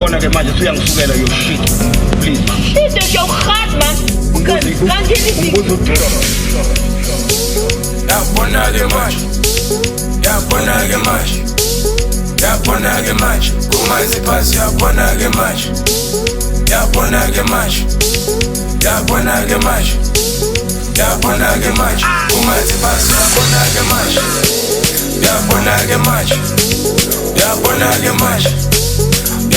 Bona ke manje uyangisukela yo shit. Please. Shit is jou gat man. Kan jy nie Yapona ke manje. Yapona ke manje. Yapona ke manje. Kumanzi phansi yapona ke manje. Yapona ke manje. Yapona ke manje. Yapona ke manje. Kumanzi phansi yapona ke manje. Yapona ke manje. Yapona ke manje.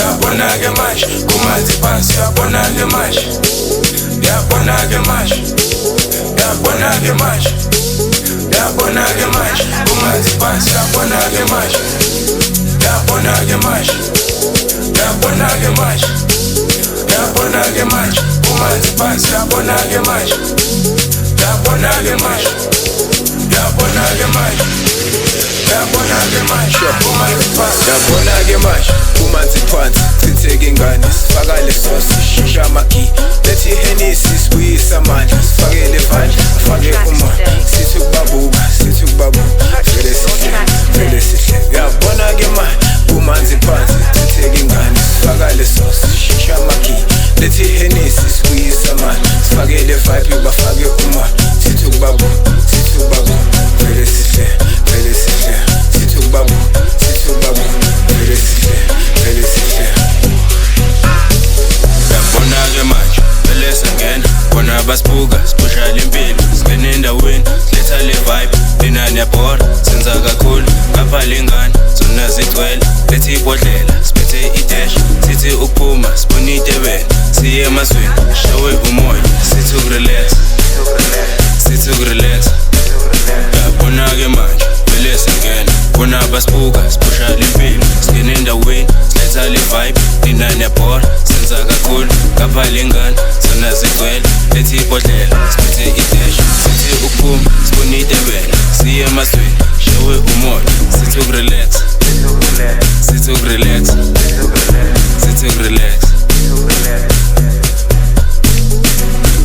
Yapona ke manje. Kumanzi phansi yapona ke manje. Yapona ke manje. Yapona ke manje. Yapona ke manje. Kumanzi phansi yapona ke manje. Yapona ke manje. Yapona ke manje. Yapona ke manje. Kumanzi phansi yapona ke manje. Yapona ke manje. Yapona ke manje. Yapona ke manje. Kumanzi phansi yapona ke manje. Kumanzi phansi sitheke ingane sifaka lesosi shisha maki lethi Hennessy sibuyisa amandla sifakele vandla sifake umoya sithi ukubabuka sithi ukubabuka vele sihle uyabona ke manje kumanzi phansi sitheke ingane sifaka lesosi shisha maki lethi Hennessy sibuyisa amandla sifakele vibe bafake umoya sithi ukubabuka sithi ukubabuka vele sihle sithi ukubabuka sithi ukubabuka vele sihle Yapona ke manje, vele sangena Bona basibuka, sipusha lempilo Singena endaweni, siletha le vibe Nina niyabhora, senza kakhulu Ngapha lengane, zona zigcwele Lethi ibhodlela, siphethe idash Sithi ukuphuma, sibona itebele Siye emaswini, shawe umoya Sithi ukurelax Sithi ukurelax Yapona ke manje, vele sangena Bona basibuka, sipusha lempilo Singena endaweni, siletha le vibe Nina niyabhora, senza kakhulu Ngapha lengane, zona zigcwele Lethi ibhodlela, siphethe idash Sithi ukuphuma, sibona itebele Siye emaswini, shawe umoya Sithi ukurelax Sithi ukurelax